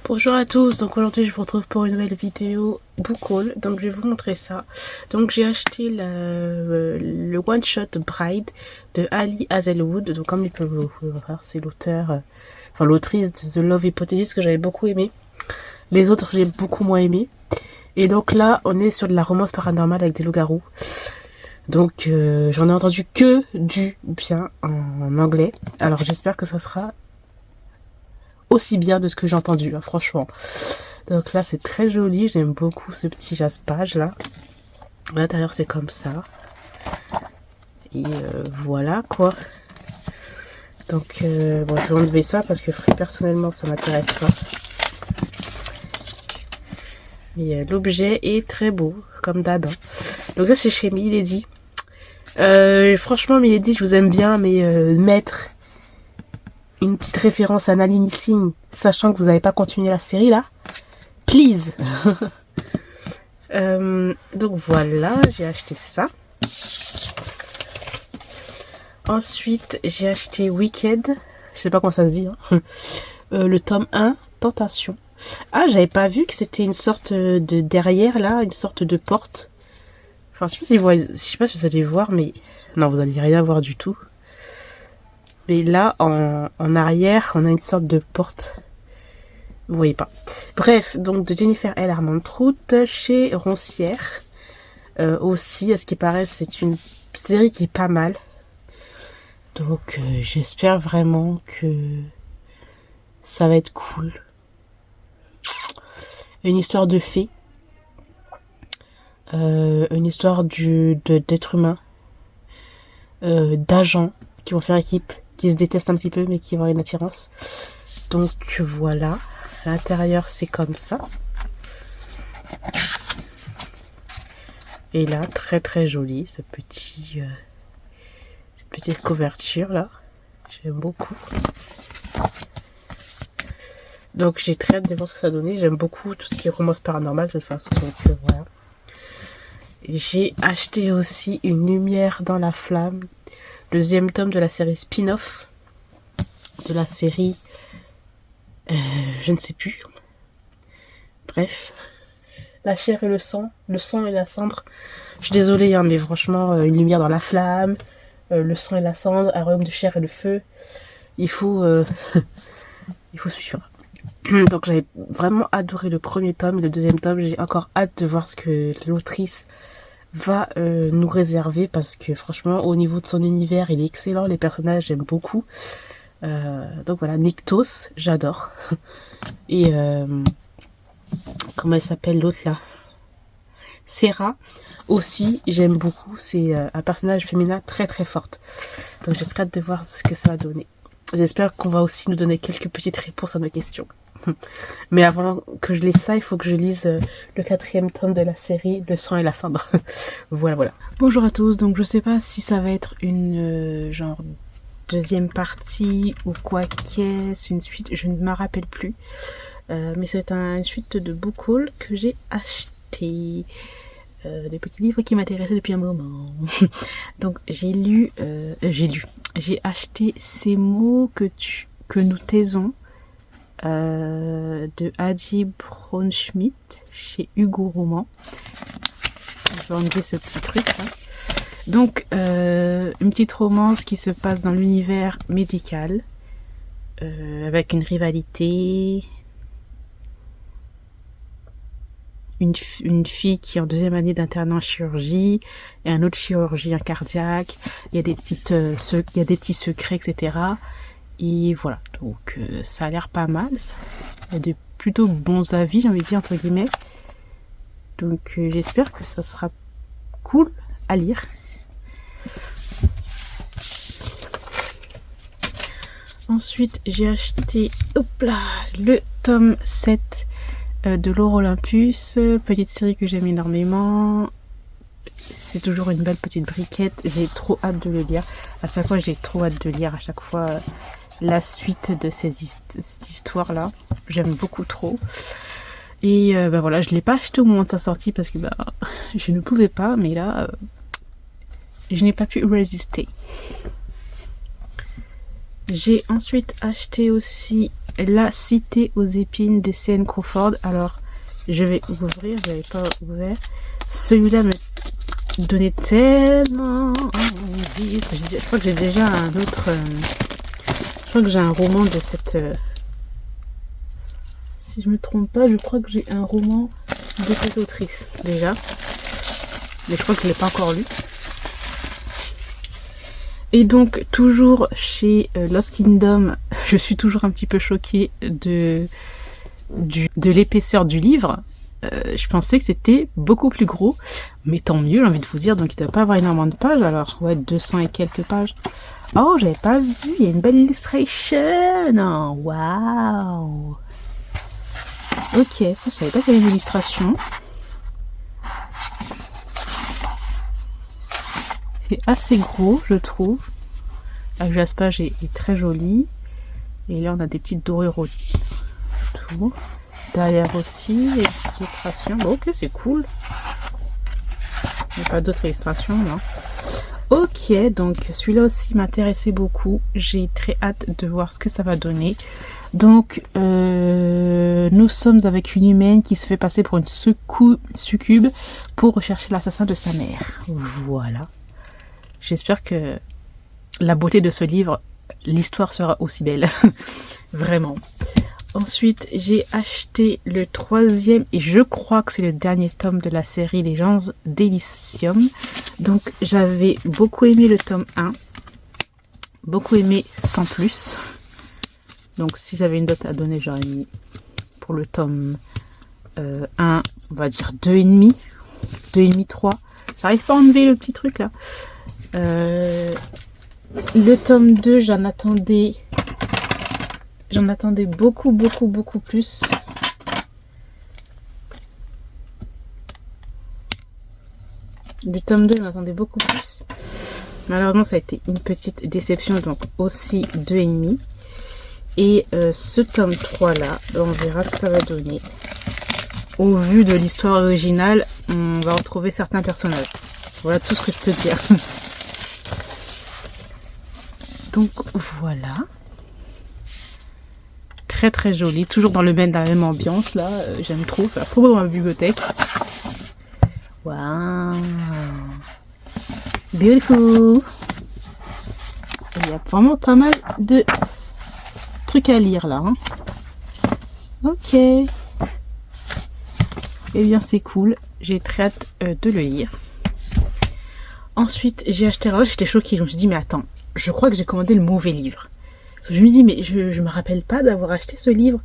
Bonjour à tous, donc aujourd'hui je vous retrouve pour une nouvelle vidéo book haul, donc je vais vous montrer ça. Donc j'ai acheté le One Shot Bride de Ali Hazelwood, donc comme il peut vous voir, c'est l'auteur, enfin l'autrice de The Love Hypothesis que j'avais beaucoup aimé. Les autres j'ai beaucoup moins aimé. Et donc là on est sur de la romance paranormale avec des loups-garous. Donc j'en ai entendu que du bien en anglais, alors j'espère que ça sera aussi bien de ce que j'ai entendu, hein, franchement. Donc là c'est très joli, j'aime beaucoup ce petit jaspage là. À l'intérieur c'est comme ça. Et voilà quoi. Donc bon, je vais enlever ça parce que personnellement ça m'intéresse pas. Mais l'objet est très beau, comme d'hab. Hein. Donc là c'est chez Milady. Franchement Milady je vous aime bien, mais mettre une petite référence à Nalini Singh, sachant que vous n'avez pas continué la série là, please. Donc voilà, j'ai acheté ça. Ensuite, j'ai acheté Wicked, je sais pas comment ça se dit, hein. Le tome 1, Tentation. Ah, j'avais pas vu que c'était une sorte de derrière là, une sorte de porte. Enfin, je sais pas si vous allez voir, mais non, vous allez rien voir du tout. Mais là, en arrière, on a une sorte de porte. Vous voyez pas. Bref, donc de Jennifer L. Armentrout chez Roncière. Aussi, à ce qui paraît, c'est une série qui est pas mal. Donc, j'espère vraiment que ça va être cool. Une histoire de fées. Une histoire d'êtres humains. D'agents qui vont faire équipe. Qui se détestent un petit peu mais qui vont avoir une attirance. Donc voilà, à l'intérieur c'est comme ça. Et là, très très joli ce petit cette petite couverture là. J'aime beaucoup. Donc j'ai très hâte de voir ce que ça donnait. J'aime beaucoup tout ce qui est romance paranormale de toute façon. Donc voilà. J'ai acheté aussi Une lumière dans la flamme. Deuxième tome de la série spin-off. De la série... je ne sais plus. Bref. La chair et le sang et la cendre. Je suis désolée, hein, mais franchement, Une lumière dans la flamme, le sang et la cendre, un royaume de chair et le feu. Il faut... il faut suivre. Donc j'avais vraiment adoré le premier tome et le deuxième tome. J'ai encore hâte de voir ce que l'autrice va nous réserver, parce que franchement au niveau de son univers il est excellent, les personnages j'aime beaucoup, donc voilà. Nyctos j'adore. Et comment elle s'appelle l'autre là, Sarah aussi j'aime beaucoup, c'est un personnage féminin très très forte, donc j'ai très hâte de voir ce que ça va donner. J'espère qu'on va aussi nous donner quelques petites réponses à nos questions. Mais avant que je lise ça, il faut que je lise le 4e tome de la série Le sang et la cendre. Voilà. Bonjour à tous, donc je sais pas si ça va être une genre deuxième partie ou quoi qu'est-ce, une suite, je ne me rappelle plus. Mais c'est une suite de book haul que j'ai acheté. Des petits livres qui m'intéressaient depuis un moment. Donc j'ai acheté Ces mots que nous taisons de Adi Braunschmidt chez Hugo Roman. Je vais enlever ce petit truc là. Donc une petite romance qui se passe dans l'univers médical, avec une rivalité. Une fille qui est en 2e année d'internat en chirurgie et un autre chirurgien cardiaque. Il y a des petits secrets, etc. Et voilà, donc ça a l'air pas mal. Il y a de plutôt bons avis, j'ai envie de dire, entre guillemets. Donc j'espère que ça sera cool à lire. Ensuite, j'ai acheté le tome 7 de l'Or Olympus, petite série que j'aime énormément. C'est toujours une belle petite briquette. J'ai trop hâte de le lire. À chaque fois, j'ai trop hâte de lire à chaque fois la suite de cette histoire-là. J'aime beaucoup trop. Et voilà, je l'ai pas acheté au moment de sa sortie parce que je ne pouvais pas, mais là, je n'ai pas pu résister. J'ai ensuite acheté aussi La cité aux épines de C.N. Crawford. Alors, je vais ouvrir, je n'avais pas ouvert. Celui-là me donnait tellement envie. Je crois que j'ai déjà un autre... je crois que j'ai un roman de cette... si je me trompe pas, je crois que j'ai un roman de cette autrice, déjà. Mais je crois que je ne l'ai pas encore lu. Et donc, toujours chez Lost Kingdom, je suis toujours un petit peu choquée de l'épaisseur du livre. Je pensais que c'était beaucoup plus gros, mais tant mieux, j'ai envie de vous dire. Donc, il ne doit pas avoir énormément de pages. Alors, ouais, 200 et quelques pages. Oh, j'avais pas vu, il y a une belle illustration. Oh, waouh. Ok, ça, je savais pas qu'il y avait une illustration. C'est assez gros, je trouve. La jaspage est très jolie. Et là, on a des petites dorures autour. Derrière aussi, les petites illustrations. Bon, ok, c'est cool. Il n'y a pas d'autres illustrations, non. Ok, donc celui-là aussi m'intéressait beaucoup. J'ai très hâte de voir ce que ça va donner. Donc, nous sommes avec une humaine qui se fait passer pour une succube pour rechercher l'assassin de sa mère. Voilà. J'espère que la beauté de ce livre, l'histoire sera aussi belle. Vraiment. Ensuite, j'ai acheté le 3e et je crois que c'est le dernier tome de la série Légendes d'Elysium. Donc, j'avais beaucoup aimé le tome 1. Beaucoup aimé sans plus. Donc, si j'avais une note à donner, j'aurais mis pour le tome 1, on va dire 2,5. 2,5, 3. J'arrive pas à enlever le petit truc là. Le tome 2, j'en attendais beaucoup plus. Du tome 2, j'en attendais beaucoup plus. Malheureusement, ça a été une petite déception, donc aussi 2,5. Et ce tome 3 là, on verra ce que ça va donner. Au vu de l'histoire originale, on va retrouver certains personnages. Voilà tout ce que je peux dire. Donc voilà. Très très joli, toujours dans la même ambiance là, j'aime trop, faire trop beau dans la bibliothèque. Waouh, beautiful. Il y a vraiment pas mal de trucs à lire là. Hein. Ok. Eh bien c'est cool, j'ai très hâte de le lire. Ensuite j'ai acheté, alors là j'étais choquée, je me suis dit mais attends, je crois que j'ai commandé le mauvais livre. Je me dis mais je me rappelle pas d'avoir acheté ce livre.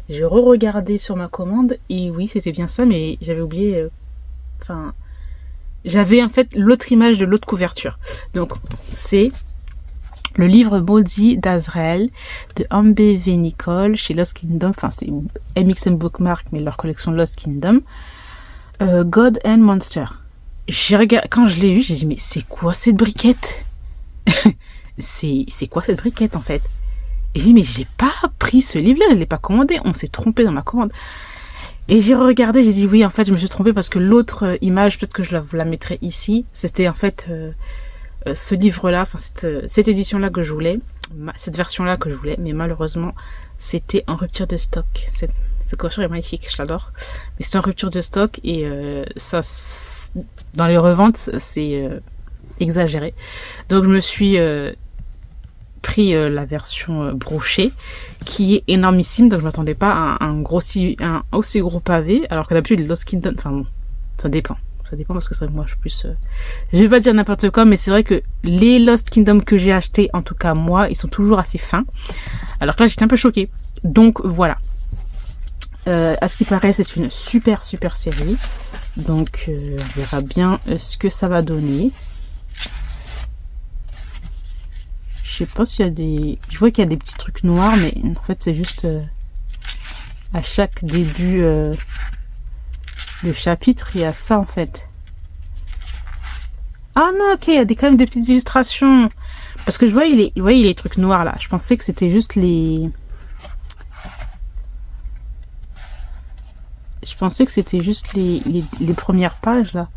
J'ai re-regardé sur ma commande et oui c'était bien ça, mais j'avais oublié. Enfin, j'avais en fait l'autre image de l'autre couverture. Donc c'est le livre maudit d'Azrael de Ambe V. Nicole chez Lost Kingdom. Enfin c'est MXM Bookmark mais leur collection Lost Kingdom. God and Monster. Quand je l'ai eu, j'ai dit mais c'est quoi cette briquette? c'est quoi cette briquette en fait? Et j'ai dit mais j'ai pas pris ce livre-là, je l'ai pas commandé, on s'est trompé dans ma commande. Et j'ai regardé, j'ai dit oui en fait je me suis trompée parce que l'autre image, peut-être que je vous la mettrai ici, c'était en fait ce livre-là, enfin cette édition-là que je voulais, cette version-là que je voulais, mais malheureusement c'était en rupture de stock. Cette couverture est magnifique, je l'adore, mais c'est en rupture de stock et ça, dans les reventes, c'est exagéré. Donc je me suis pris la version brochée qui est énormissime, donc je m'attendais pas à un aussi gros pavé, alors que d'habitude les Lost Kingdom, enfin bon, ça dépend parce que c'est moi je suis plus je vais pas dire n'importe quoi, mais c'est vrai que les Lost Kingdom que j'ai acheté, en tout cas moi, ils sont toujours assez fins, alors que là j'étais un peu choquée. Donc voilà, à ce qui paraît c'est une super série, donc on verra bien ce que ça va donner. Je sais pas s'il y a des... Je vois qu'il y a des petits trucs noirs, mais en fait c'est juste à chaque début de chapitre, il y a ça en fait. Ah non, ok, il y a quand même des petites illustrations. Parce que je vois, il y a les trucs noirs là. Je pensais que c'était juste les... Je pensais que c'était juste les premières pages là.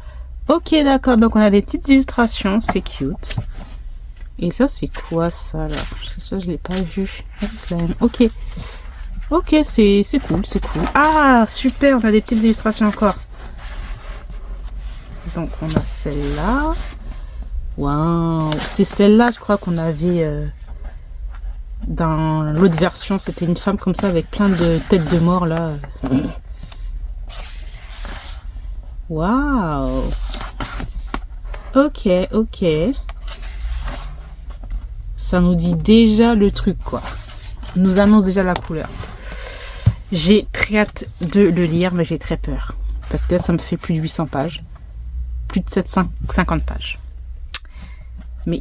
Ok, d'accord, donc on a des petites illustrations, c'est cute. Et ça, c'est quoi ça là? Ça, je l'ai pas vu. Ah, c'est la même. Ok. Ok, c'est cool, c'est cool. Ah, super, on a des petites illustrations encore. Donc, on a celle-là. Waouh, c'est celle-là, je crois qu'on avait dans l'autre version. C'était une femme comme ça avec plein de têtes de mort là. Waouh. Ok, ok. Ça nous dit déjà le truc, quoi. Nous annonce déjà la couleur. J'ai très hâte de le lire, mais j'ai très peur. Parce que là, ça me fait plus de 800 pages. Plus de 750 pages. Mais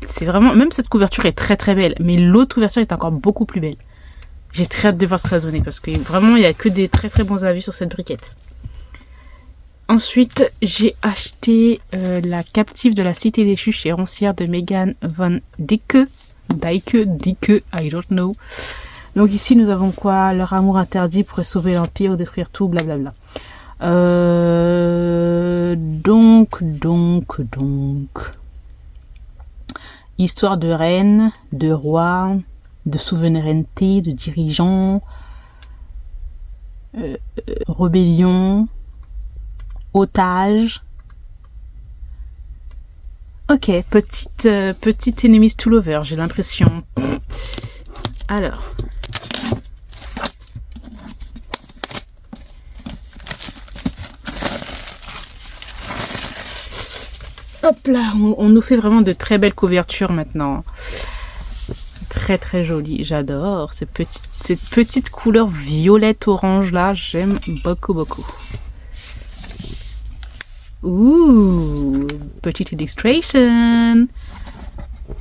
c'est vraiment, même cette couverture est très très belle. Mais l'autre couverture est encore beaucoup plus belle. J'ai très hâte de voir ce que ça va donner. Parce que vraiment, il n'y a que des très très bons avis sur cette briquette. Ensuite, j'ai acheté La captive de la cité déchue chez Roncière de Megan Van Dyke, I don't know. Donc ici, nous avons quoi? Leur amour interdit pourrait sauver l'Empire ou détruire tout, blablabla. Donc. Histoire de reine, de roi, de souveraineté, de dirigeants, rébellion, otage. Ok, petite enemies to lover, j'ai l'impression. Alors. Hop là, on nous fait vraiment de très belles couvertures maintenant. Très très jolie, j'adore. Cette petite couleur violette orange là, j'aime beaucoup beaucoup. Ouh, petite illustration.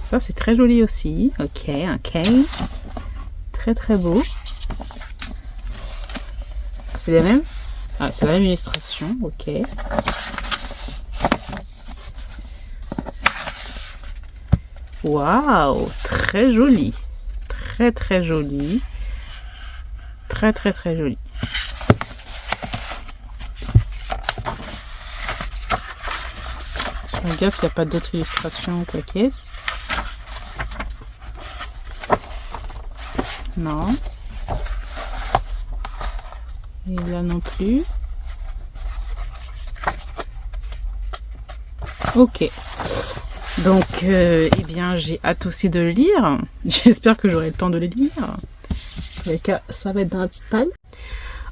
Ça c'est très joli aussi. Ok, ok. Très très beau. C'est la même? Ah, c'est la même illustration, ok. Waouh, très joli. Très très joli. Très très très joli. Je regarde s'il n'y a pas d'autres illustrations que la caisse. Non. Et là non plus. Ok. Donc, eh bien, j'ai hâte aussi de le lire. J'espère que j'aurai le temps de le lire. En tout cas, ça va être dans la petite palle.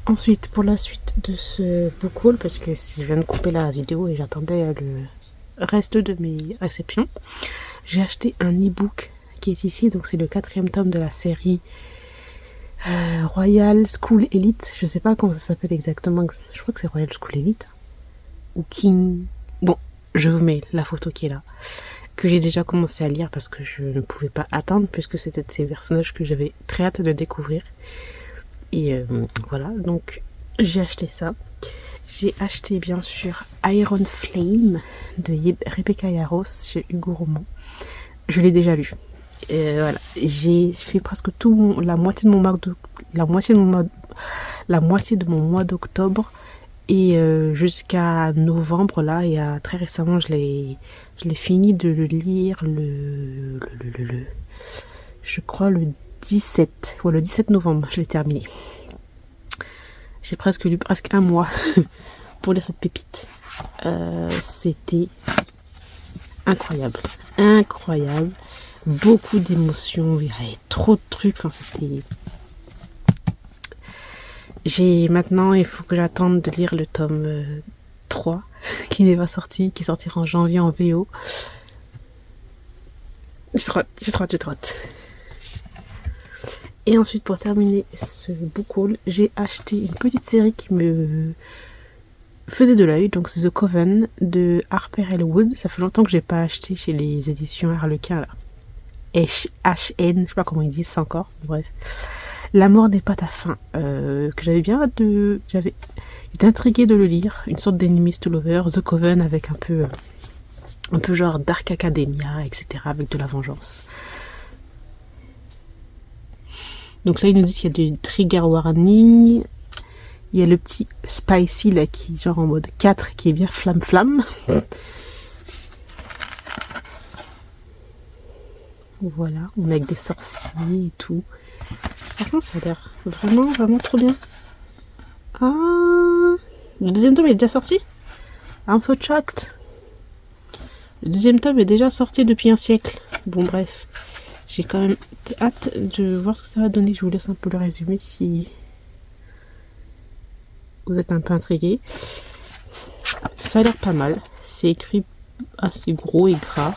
Ensuite, pour la suite de ce book haul, parce que si je viens de couper la vidéo et j'attendais le reste de mes réceptions, j'ai acheté un e-book qui est ici. Donc, c'est le 4e tome de la série Royal School Elite. Je sais pas comment ça s'appelle exactement. Je crois que c'est Royal School Elite. Ou King. Bon, je vous mets la photo qui est là. Que j'ai déjà commencé à lire parce que je ne pouvais pas attendre, puisque c'était ces personnages que j'avais très hâte de découvrir. Et voilà, donc j'ai acheté ça. J'ai acheté bien sûr Iron Flame de Rebecca Yarros chez Hugo Roman. Je l'ai déjà lu. Et voilà, j'ai fait presque la moitié de mon mois d'octobre. Et jusqu'à novembre, là, et très récemment, je l'ai fini de le lire je crois le 17. Ouais, le 17 novembre, je l'ai terminé. J'ai presque lu un mois pour lire cette pépite. C'était incroyable. Incroyable. Beaucoup d'émotions. Il y avait trop de trucs. Enfin, c'était... Maintenant, il faut que j'attende de lire le tome 3 qui n'est pas sorti, qui sortira en janvier en VO. J'ai trop hâte. Et ensuite, pour terminer ce book haul, j'ai acheté une petite série qui me faisait de l'œil. Donc, c'est The Coven de Harper L. Wood. Ça fait longtemps que j'ai pas acheté chez les éditions Harlequin, là. HN, je sais pas comment ils disent ça encore. Bref. La mort n'est pas ta fin, que j'avais bien hâte j'étais intriguée de le lire, une sorte d'Enemies to Lovers, The Coven avec un peu genre Dark Academia, etc., avec de la vengeance. Donc là, ils nous disent qu'il y a du trigger warning, il y a le petit spicy là qui est genre en mode 4 qui est bien flamme. Voilà, on est avec des sorciers et tout. Franchement, ça a l'air vraiment, vraiment trop bien. Ah, le deuxième tome est déjà sorti? I'm so shocked. Le deuxième tome est déjà sorti depuis un siècle. Bon, bref. J'ai quand même hâte de voir ce que ça va donner. Je vous laisse un peu le résumé si vous êtes un peu intrigués. Ça a l'air pas mal. C'est écrit assez gros et gras.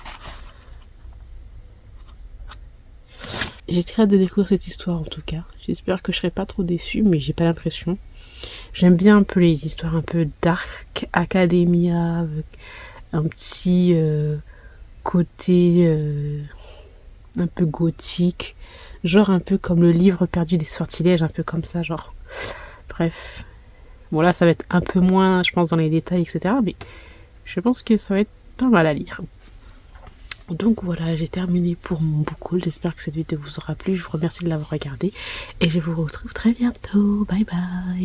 J'ai très hâte de découvrir cette histoire en tout cas. J'espère que je serai pas trop déçue, mais j'ai pas l'impression. J'aime bien un peu les histoires un peu dark academia, avec un petit côté un peu gothique, genre un peu comme le livre perdu des sortilèges, un peu comme ça, genre. Bref. Bon là, ça va être un peu moins, je pense, dans les détails, etc. Mais je pense que ça va être pas mal à lire. Donc voilà, j'ai terminé pour mon book haul. J'espère que cette vidéo vous aura plu. Je vous remercie de l'avoir regardé et je vous retrouve très bientôt. Bye bye.